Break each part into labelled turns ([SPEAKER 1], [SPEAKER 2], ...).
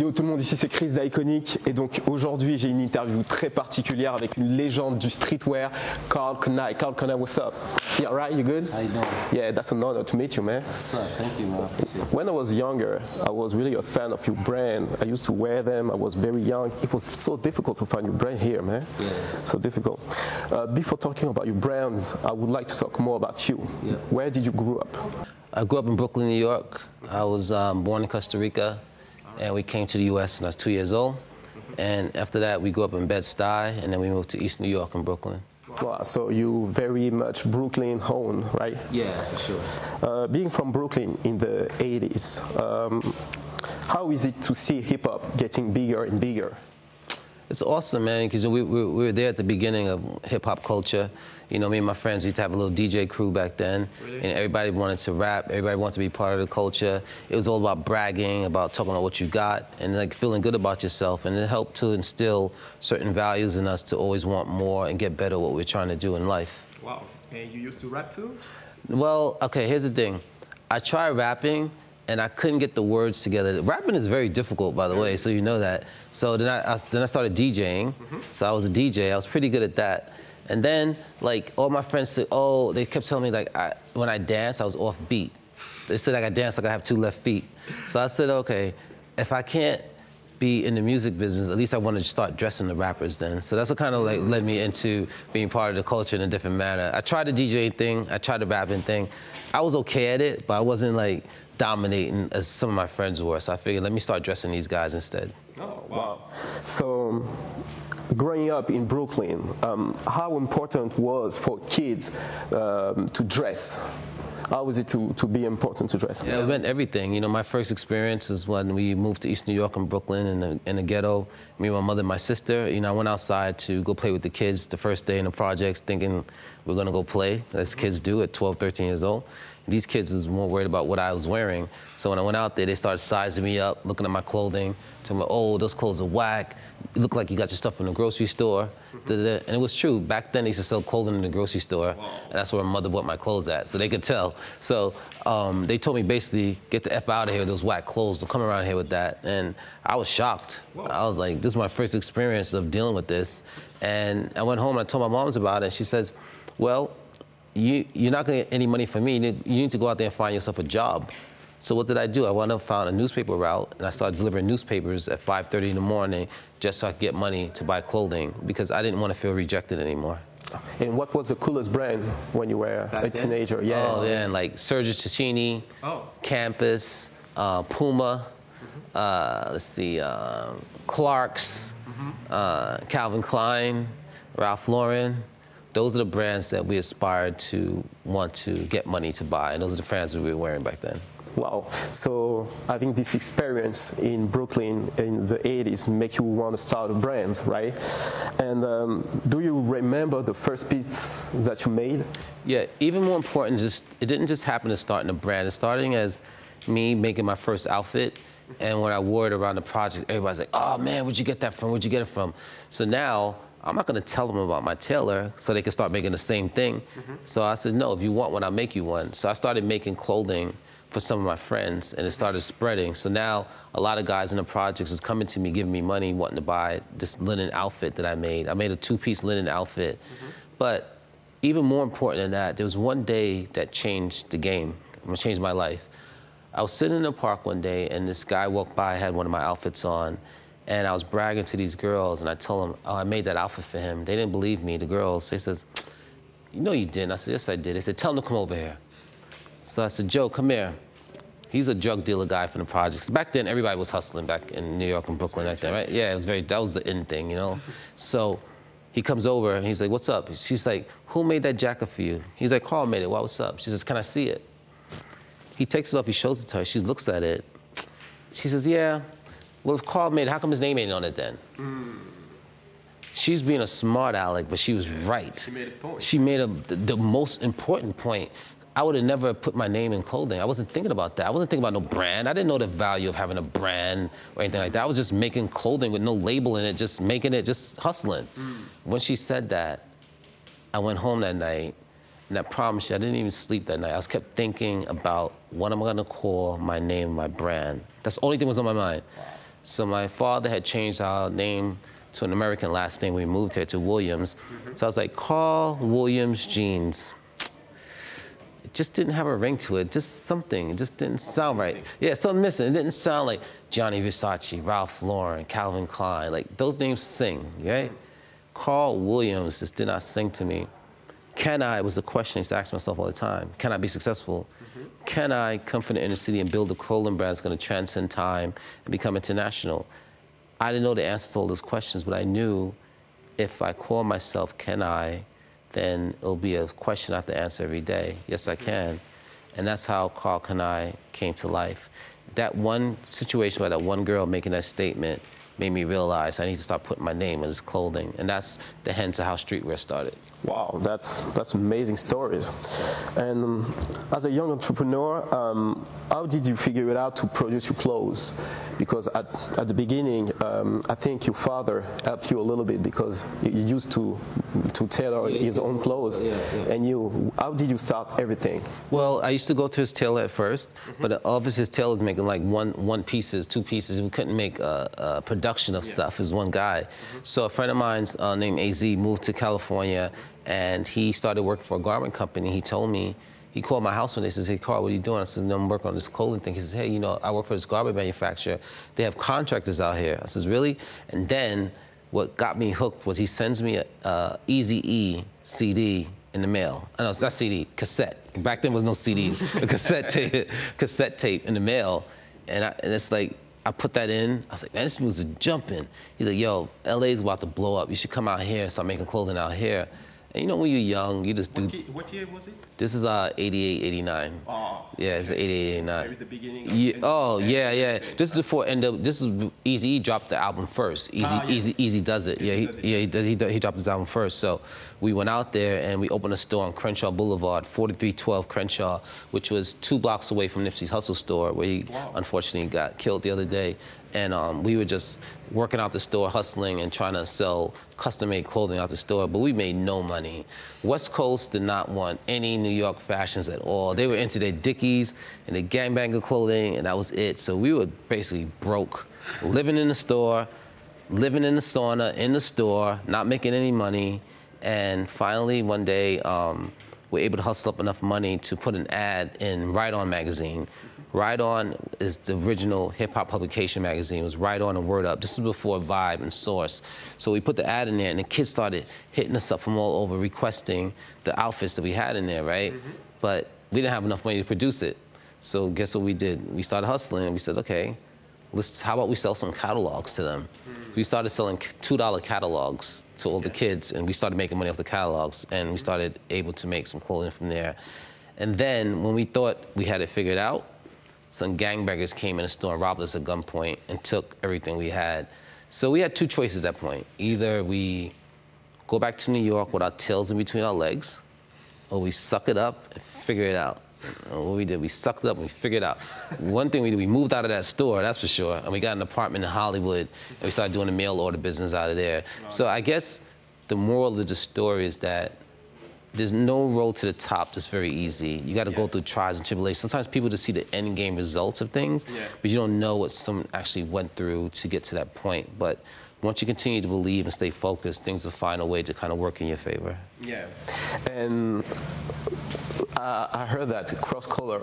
[SPEAKER 1] Yo, tout le monde ici, c'est Chris d'Iconic. Et donc aujourd'hui, j'ai une interview très particulière avec une légende du streetwear, Karl Kani. Karl Kani, what's up? Yeah, right? You good?
[SPEAKER 2] How you doing?
[SPEAKER 1] Yeah, that's an honor to meet you, man.
[SPEAKER 2] What's up? Thank you, man. I appreciate it.
[SPEAKER 1] When I was younger, I was really a fan of your brand. I used to wear them. I was very young. It was so difficult to find your brand here, man.
[SPEAKER 2] Yeah.
[SPEAKER 1] So difficult. Before talking about your brands, I would like to talk more about you.
[SPEAKER 2] Yeah.
[SPEAKER 1] Where did you grow up?
[SPEAKER 2] I grew up in Brooklyn, New York. I was born in Costa Rica, and we came to the U.S. when I was 2 years old. And after that, we grew up in Bed-Stuy, and then we moved to East New York and Brooklyn.
[SPEAKER 1] Wow, so you very much Brooklyn home, right?
[SPEAKER 2] Yeah, for sure.
[SPEAKER 1] Being from Brooklyn in the 80s, how is it to see hip-hop getting bigger and bigger?
[SPEAKER 2] It's awesome, man, because we were there at the beginning of hip-hop culture. You know, me and my friends used to have a little DJ crew back then, and everybody wanted to rap, everybody wanted to be part of the culture. It was all about bragging, about talking about what you got, and like feeling good about yourself, and it helped to instill certain values in us to always want more and get better at what we're trying to do in life.
[SPEAKER 3] Wow, and you used to rap too?
[SPEAKER 2] Well, okay, here's the thing. I tried rapping, and I couldn't get the words together. Rapping is very difficult, by the way, so you know that. So then I started DJing. So I was a DJ. I was pretty good at that. And then, like, all my friends said, oh, they kept telling me, like, when I dance, I was off beat. They said, like, I dance like I have 2 left feet. So I said, okay, if I can't be in the music business, at least I wanted to start dressing the rappers then. So that's what kind of like led me into being part of the culture in a different manner. I tried the DJ thing, I tried the rapping thing. I was okay at it, but I wasn't like dominating as some of my friends were. So I figured, let me start dressing these guys instead.
[SPEAKER 3] Oh, wow.
[SPEAKER 1] So, growing up in Brooklyn, how important was for kids to dress? How was it to be important to dress?
[SPEAKER 2] Yeah, it meant everything. You know, my first experience was when we moved to East New York and Brooklyn in the ghetto. Me, my mother, and my sister. You know, I went outside to go play with the kids the first day in the projects, thinking we're gonna go play, as kids do at 12, 13 years old. These kids was more worried about what I was wearing. So when I went out there, they started sizing me up, looking at my clothing, telling me, oh, those clothes are whack. You look like you got your stuff from the grocery store. And it was true. Back then, they used to sell clothing in the grocery store. And that's where my mother bought my clothes at, so they could tell. So they told me basically, get the F out of here with those whack clothes. Don't come around here with that. And I was shocked. I was like, this is my first experience of dealing with this. And I went home and I told my moms about it. And she says, well, you're not gonna get any money from me. You need to go out there and find yourself a job. So what did I do? I went and found a newspaper route, and I started delivering newspapers at 5:30 in the morning just so I could get money to buy clothing because I didn't want to feel rejected anymore.
[SPEAKER 1] And what was the coolest brand when you were a teenager? Yeah.
[SPEAKER 2] Oh, yeah, and like Sergio Tacchini, Campus, Puma, let's see, Clark's, Calvin Klein, Ralph Lauren. Those are the brands that we aspired to want to get money to buy, and those are the brands we were wearing back then.
[SPEAKER 1] Wow. So I think this experience in Brooklyn in the 80s make you want to start a brand, right? And do you remember the first piece that you made?
[SPEAKER 2] Yeah, even more important, it didn't just happen to starting a brand. It starting as me making my first outfit, and when I wore it around the project, everybody's like, oh man, where'd you get that from? Where'd you get it from? So now, I'm not gonna tell them about my tailor so they can start making the same thing. So I said, no, if you want one, I'll make you one. So I started making clothing for some of my friends, and it started spreading. So now a lot of guys in the projects was coming to me, giving me money, wanting to buy this linen outfit that I made. I made a 2-piece linen outfit. But even more important than that, there was one day that changed the game, changed my life. I was sitting in the park one day, and this guy walked by, had one of my outfits on, and I was bragging to these girls, and I told them, oh, I made that outfit for him. They didn't believe me, the girls. They says, you know you didn't. I said, yes, I did. They said, tell him to come over here. So I said, Joe, come here. He's a drug dealer guy from the projects. Back then, everybody was hustling back in New York and Brooklyn like that, right? Yeah, that was the in thing, you know? So he comes over, and he's like, what's up? She's like, who made that jacket for you? He's like, Carl made it. Well, what's up? She says, can I see it? He takes it off, he shows it to her. She looks at it. She says, yeah. Well, if Carl made it, how come his name ain't on it then? She's being a smart aleck, but she was right.
[SPEAKER 3] She made a point.
[SPEAKER 2] She made the most important point. I would have never put my name in clothing. I wasn't thinking about that. I wasn't thinking about no brand. I didn't know the value of having a brand or anything like that. I was just making clothing with no label in it, just making it, just hustling. When she said that, I went home that night, and I promise you, I didn't even sleep that night. I was kept thinking about what am I gonna call my name, my brand. That's the only thing that was on my mind. So my father had changed our name to an American last name when we moved here to Williams. So I was like, Karl Williams Jeans. It just didn't have a ring to it, just something. It just didn't sound right. Yeah, something missing. It didn't sound like Gianni Versace, Ralph Lauren, Calvin Klein. Like, those names sing, right? Karl Williams just did not sing to me. Can I, was the question I used to ask myself all the time. Can I be successful? Can I come from the inner city and build a clothing brand that's gonna transcend time and become international? I didn't know the answer to all those questions, but I knew if I call myself, can I, then it'll be a question I have to answer every day. Yes, I can. And that's how Karl Kani came to life. That one situation by that one girl making that statement made me realize I need to start putting my name on this clothing. And that's the hint to how streetwear started.
[SPEAKER 1] Wow, that's amazing stories. And as a young entrepreneur, how did you figure it out to produce your clothes? Because at the beginning, I think your father helped you a little bit because he used to tailor his own clothes. And how did you start everything?
[SPEAKER 2] Well, I used to go to his tailor at first, but obviously his tailor was making like one pieces, two pieces. We couldn't make a production of stuff. It was one guy. So a friend of mine's named AZ moved to California, and he started working for a garment company. He told me, he called my house one day. He says, hey, Karl, what are you doing? I said, no, I'm working on this clothing thing. He says, hey, you know, I work for this garment manufacturer. They have contractors out here. I says, really? And then what got me hooked was he sends me a Eazy-E CD in the mail. I know, it's not CD, cassette. Back then, there was no CDs. A cassette tape in the mail. And it's like, I put that in. I was like, man, this was a jumping. He's like, yo, LA's about to blow up. You should come out here and start making clothing out here. And you know, when you're young, you just do.
[SPEAKER 3] What year was it?
[SPEAKER 2] This is 88, 89.
[SPEAKER 3] Oh.
[SPEAKER 2] Yeah, it's 88, 89.
[SPEAKER 3] Maybe the beginning.
[SPEAKER 2] Yeah, oh, yeah, yeah. This is before this is Eazy dropped the album first. Eazy does it. Yeah, he dropped his album first. So we went out there and we opened a store on Crenshaw Boulevard, 4312 Crenshaw, which was 2 blocks away from Nipsey's Hustle store, where he unfortunately got killed the other day. And we were just working out the store, hustling and trying to sell custom-made clothing out the store, but we made no money. West Coast did not want any New York fashions at all. They were into their Dickies and their gangbanger clothing, and that was it. So we were basically broke, living in the store, living in the sauna, in the store, not making any money. And finally, one day, we were able to hustle up enough money to put an ad in Right On magazine. Right On is the original hip-hop publication magazine. It was Right On and Word Up. This was before Vibe and Source. So we put the ad in there, and the kids started hitting us up from all over, requesting the outfits that we had in there, right? But we didn't have enough money to produce it. So guess what we did? We started hustling, and we said, okay, how about we sell some catalogs to them? So we started selling $2 catalogs to all the kids, and we started making money off the catalogs, and we started able to make some clothing from there. And then when we thought we had it figured out, some gangbangers came in the store and robbed us at gunpoint and took everything we had. So we had 2 choices at that point. Either we go back to New York with our tails in between our legs, or we suck it up and figure it out. And what we did, we sucked it up and we figured it out. One thing we did, we moved out of that store, that's for sure, and we got an apartment in Hollywood, and we started doing the mail order business out of there. So I guess the moral of the story is that there's no road to the top that's very easy. You got to go through trials and tribulations. Sometimes people just see the end game results of things, but you don't know what someone actually went through to get to that point. But once you continue to believe and stay focused, things will find a way to kind of work in your favor.
[SPEAKER 1] Yeah. And I heard that cross-color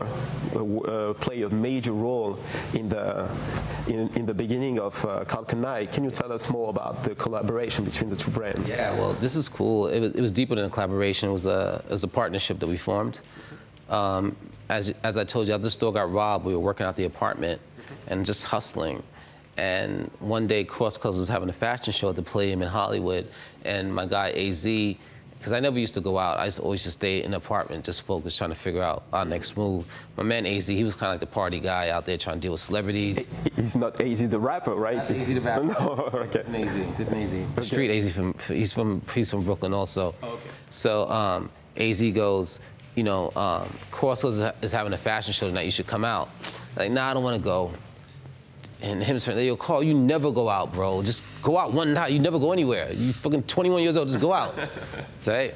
[SPEAKER 1] play a major role in the beginning of Karl Kani. Can you tell us more about the collaboration between the 2 brands?
[SPEAKER 2] Yeah, well, this is cool. It was deeper than a collaboration. It was a partnership that we formed. As I told you, after the store got robbed, we were working out the apartment and just hustling. And one day, Cross Colors was having a fashion show at the Palladium in Hollywood, and my guy AZ, because I never used to go out, I used to always just stay in the apartment, just focused, trying to figure out our next move. My man AZ, he was kind of like the party guy out there trying to deal with celebrities.
[SPEAKER 1] He's not AZ the rapper, right?
[SPEAKER 2] Not AZ the rapper.
[SPEAKER 1] No, okay.
[SPEAKER 2] Different AZ. Okay. Street AZ, he's from Brooklyn also. Oh, okay. So AZ goes, you know, Cross Colors is having a fashion show tonight, you should come out. Like, nah, I don't want to go. And him saying, yo, Karl, you never go out, bro. Just go out one night. You never go anywhere. You fucking 21 years old, just go out. So I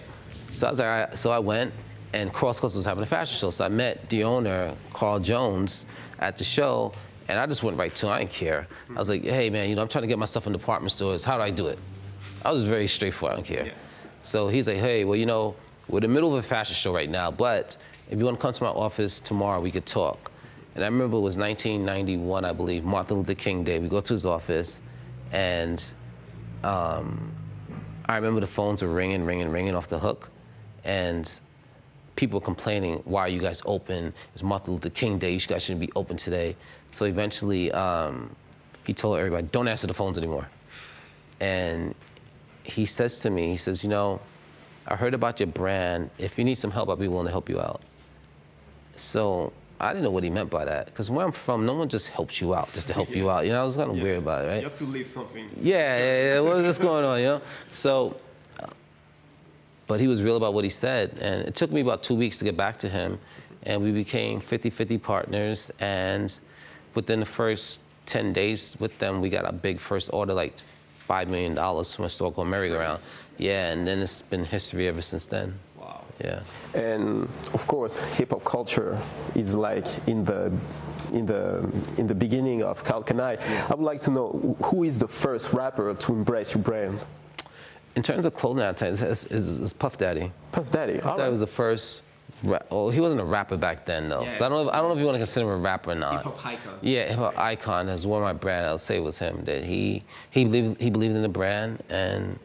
[SPEAKER 2] was like, all right. So I went, and Cross Colors was having a fashion show. So I met the owner, Carl Jones, at the show, And I just went right to him. I didn't care. I was like, hey, man, you know, I'm trying to get my stuff in department stores. How do I do it? I was very straightforward. I don't care. Yeah. So he's like, hey, well, you know, we're in the middle of a fashion show right now, but if you want to come to my office tomorrow, we could talk. And I remember it was 1991, I believe, Martin Luther King Day. We go to his office, and I remember the phones were ringing off the hook, and people were complaining, why are you guys open? It's Martin Luther King Day, you guys shouldn't be open today. So eventually, he told everybody, don't answer the phones anymore. And he says to me, he says, you know, I heard about your brand. If you need some help, I'll be willing to help you out. So I didn't know what he meant by that, because where I'm from, no one just helps you out just to help you out. You know, I was kind of weird about it, right?
[SPEAKER 3] You have to leave something.
[SPEAKER 2] Yeah, what's going on, you know? So, but he was real about what he said, and it took me about 2 weeks to get back to him, and we became 50-50 partners, and within the first 10 days with them, we got a big first order, like $5 million from a store called Merry-Go-Round. Yeah, and then it's been history ever since then.
[SPEAKER 3] Wow.
[SPEAKER 2] Yeah.
[SPEAKER 1] And of course, hip hop culture is like in the beginning of Karl Kani. Yeah. I would like to know, who is the first rapper to embrace your brand?
[SPEAKER 2] In terms of clothing advertising, it's Puff Daddy.
[SPEAKER 1] Puff Daddy.
[SPEAKER 2] Puff Daddy was the first. Well, he wasn't a rapper back then, though. Yeah. So I don't know if you want to consider him a rapper or not.
[SPEAKER 3] Hip hop icon.
[SPEAKER 2] Yeah, hip hop icon has worn my brand. I would say it was him. That he believed in the brand, and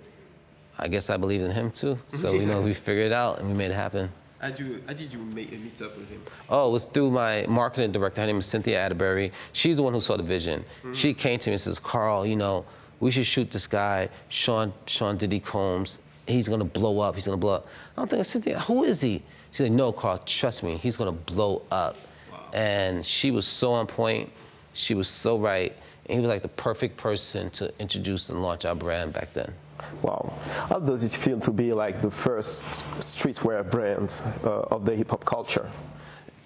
[SPEAKER 2] I guess I believed in him too. So you know, we figured it out and we made it happen.
[SPEAKER 3] How did you meet up with him?
[SPEAKER 2] Oh, it was through my marketing director. Her name is Cynthia Atterbury. She's the one who saw the vision. Mm-hmm. She came to me and says, Karl, you know, we should shoot this guy, Sean Diddy Combs. He's gonna blow up. He's gonna blow up. I'm thinking, Cynthia, who is he? She's like, no, Karl, trust me, he's gonna blow up. Wow. And she was so on point. She was so right. And he was like the perfect person to introduce and launch our brand back then.
[SPEAKER 1] Wow. How does it feel to be like the first streetwear brand of the hip hop culture?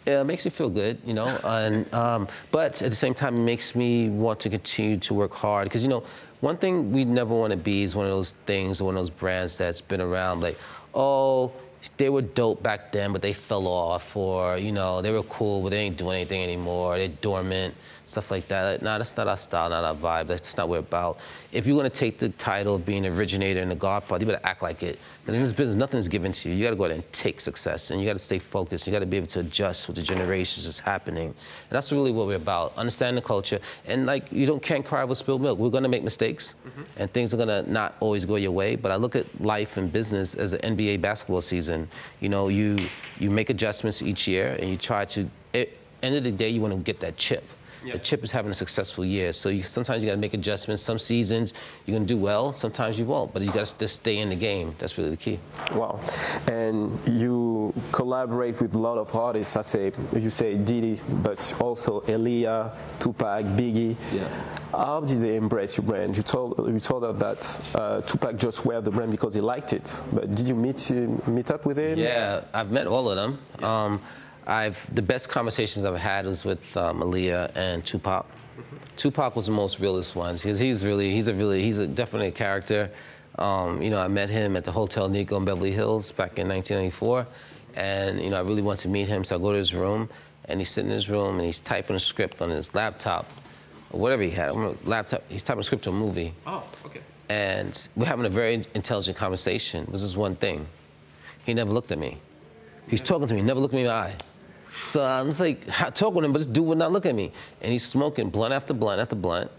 [SPEAKER 2] Yeah, it makes me feel good, you know, and, but at the same time, it makes me want to continue to work hard. Because, you know, one thing we never want to be is one of those things, or one of those brands that's been around, like, oh, they were dope back then, but they fell off, or, you know, they were cool, but they ain't doing anything anymore, they're dormant, stuff like that. No, that's not our style, not our vibe, that's not what we're about. If you want to take the title of being an originator and the godfather, you better act like it. Because in this business, nothing's given to you. You got to go out and take success, and you got to stay focused. You got to be able to adjust with the generations that's happening. And that's really what we're about, understand the culture. And like, can't cry over spilled milk. We're going to make mistakes, and things are going to not always go your way. But I look at life and business as an NBA basketball season. You know, you make adjustments each year, and you try to, end of the day, you want to get that chip. Yeah. The chip is having a successful year, so sometimes you got to make adjustments. Some seasons you're going to do well, sometimes you won't, but you got to just stay in the game. That's really the key.
[SPEAKER 1] Wow. And you collaborate with a lot of artists. You say Diddy, but also Aaliyah, Tupac, Biggie. Yeah. How did they embrace your brand? You told us that Tupac just wear the brand because he liked it, but did you meet up with him?
[SPEAKER 2] Yeah, I've met all of them. Yeah. The best conversations I've had was with Aaliyah and Tupac. Tupac was the most realest one, because he's definitely a character. You know, I met him at the Hotel Nico in Beverly Hills back in 1994, and you know, I really wanted to meet him, so I go to his room, and he's sitting in his room and he's typing a script on his laptop, or whatever he had. I don't remember his laptop. He's typing a script to a movie.
[SPEAKER 3] Oh, okay.
[SPEAKER 2] And we're having a very intelligent conversation. It was just one thing. He never looked at me. He's talking to me, never looked me in the eye. So I'm just like, talking to him, but this dude would not look at me. And he's smoking blunt after blunt after blunt.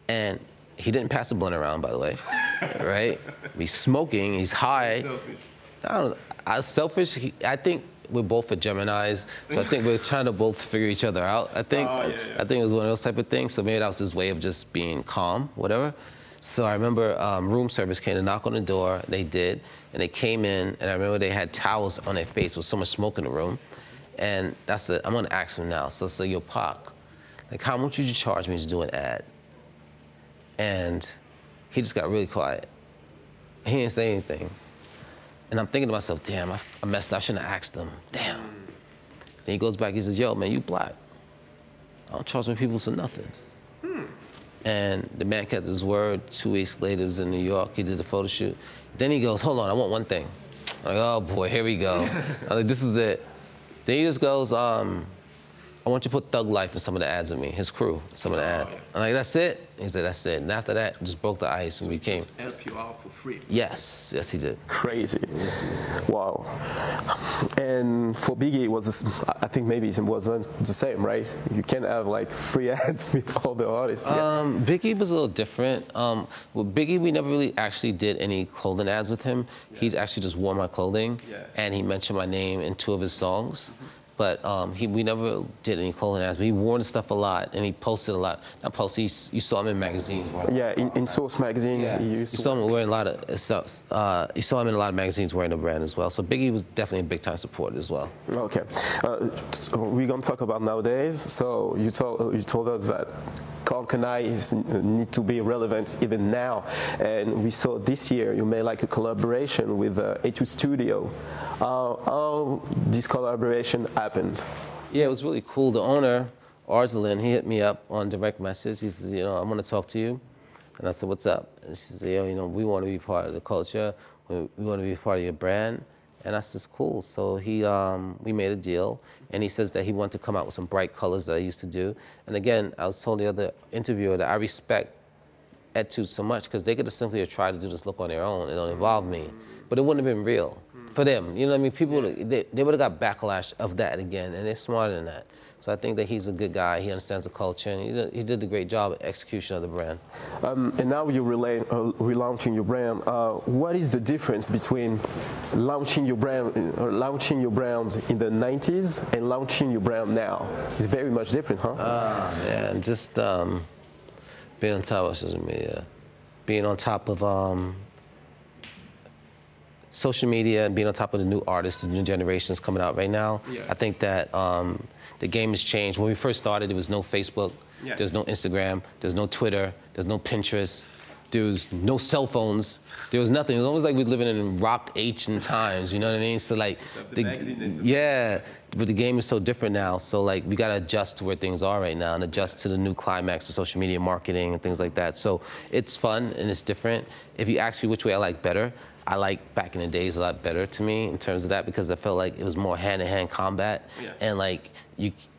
[SPEAKER 2] And he didn't pass the blunt around, by the way, right? He's smoking, he's high.
[SPEAKER 3] Selfish.
[SPEAKER 2] I don't know, I was selfish. I think we're both a Geminis, so I think we're trying to both figure each other out. I think it was one of those type of things. So maybe that was his way of just being calm, whatever. So I remember room service came to knock on the door. They did, and they came in, and I remember they had towels on their face with so much smoke in the room. And I'm gonna ask him now. So yo, Pac, like, how much would you charge me to do an ad? And he just got really quiet. He didn't say anything. And I'm thinking to myself, damn, I messed up. I shouldn't have asked him. Damn. Then he goes back, he says, yo, man, you black. I don't charge my people for nothing. And the man kept his word. 2 weeks later, he was in New York. He did the photo shoot. Then he goes, hold on, I want one thing. I'm like, oh boy, here we go. I'm like, this is it. Then he just goes, I want you to put Thug Life in some of the ads with me, his crew, some of the ads. I'm like, that's it? He said, that's it. And after that, just broke the ice and became.
[SPEAKER 3] Just help you out for free.
[SPEAKER 2] Yes, yes, he did.
[SPEAKER 1] Crazy. Wow. And for Biggie, it was, I think maybe it wasn't the same, right? You can't have like free ads with all the artists.
[SPEAKER 2] Biggie was a little different. With Biggie, we never really actually did any clothing ads with him.
[SPEAKER 3] Yeah.
[SPEAKER 2] He actually just wore my clothing, and he mentioned my name in 2 of his songs. But we never did any clothing ads. But he wore the stuff a lot, and he posted a lot. Not posted, you saw him in magazines.
[SPEAKER 1] Yeah, in Source magazine.
[SPEAKER 2] Yeah. You saw him wearing a lot of stuff. You saw him in a lot of magazines wearing the brand as well. So Biggie was definitely a big-time supporter as well.
[SPEAKER 1] Okay. We're going to talk about nowadays. So you told us that Karl Kani need to be relevant even now. And we saw this year you made like a collaboration with Études Studio. How this collaboration happened?
[SPEAKER 2] Yeah, it was really cool. The owner, Arzelin, he hit me up on direct message. He says, I want to talk to you. And I said, what's up? And she said, we want to be part of the culture. We want to be part of your brand. And I said, cool. So we made a deal. And he says that he wanted to come out with some bright colors that I used to do. And again, I was told the other interviewer that I respect Études so much because they could have simply tried to do this look on their own. It don't involve me. But it wouldn't have been real for them. You know what I mean? People, they would have got backlash of that again, and they're smarter than that. So I think that he's a good guy. He understands the culture, and he did a great job at execution of the brand.
[SPEAKER 1] And now you're relaunching your brand. What is the difference between launching your brand in the 90s and launching your brand now? It's very much different, huh?
[SPEAKER 2] Yeah, just being on top of social media, being on top of social media and being on top of the new artists, the new generations coming out right now. Yeah. I think that the game has changed. When we first started, there was no Facebook, there's no Instagram, there's no Twitter, there's no Pinterest, there was no cell phones, there was nothing. It was almost like we were living in rock ancient times, you know what I mean? So like, yeah, but the game is so different now. So like, we gotta adjust to where things are right now and adjust to the new climax of social media marketing and things like that. So it's fun and it's different. If you ask me which way I like better, I like back in the days a lot better to me in terms of that because I felt like it was more hand-to-hand combat and like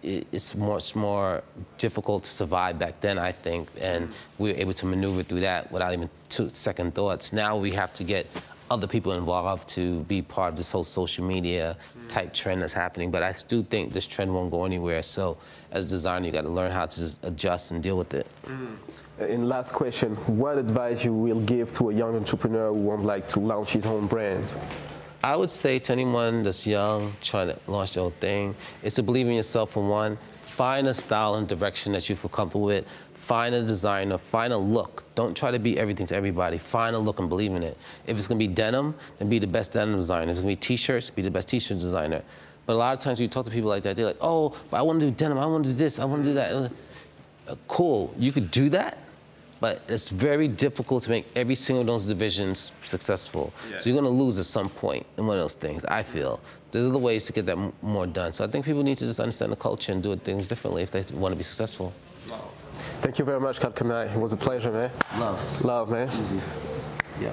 [SPEAKER 2] it's more difficult to survive back then, I think, and we were able to maneuver through that without even 2 second thoughts. Now we have to get other people involved to be part of this whole social media type trend that's happening, but I still think this trend won't go anywhere. So as a designer, you got to learn how to just adjust and deal with it.
[SPEAKER 1] And last question, what advice you will give to a young entrepreneur who would like to launch his own brand?
[SPEAKER 2] I would say to anyone that's young, trying to launch their own thing, is to believe in yourself for one, find a style and direction that you feel comfortable with, find a designer, find a look. Don't try to be everything to everybody. Find a look and believe in it. If it's gonna be denim, then be the best denim designer. If it's gonna be t-shirts, be the best t-shirt designer. But a lot of times when you talk to people like that, they're like, oh, but I wanna do denim, I wanna do this, I wanna do that. Cool, you could do that, but it's very difficult to make every single of those divisions successful. So you're gonna lose at some point in one of those things, I feel. There's other ways to get that more done. So I think people need to just understand the culture and do things differently if they wanna be successful.
[SPEAKER 1] Thank you very much, Karl Kani. It was a pleasure, man.
[SPEAKER 2] Love.
[SPEAKER 1] Love, man.
[SPEAKER 2] Easy. Yeah.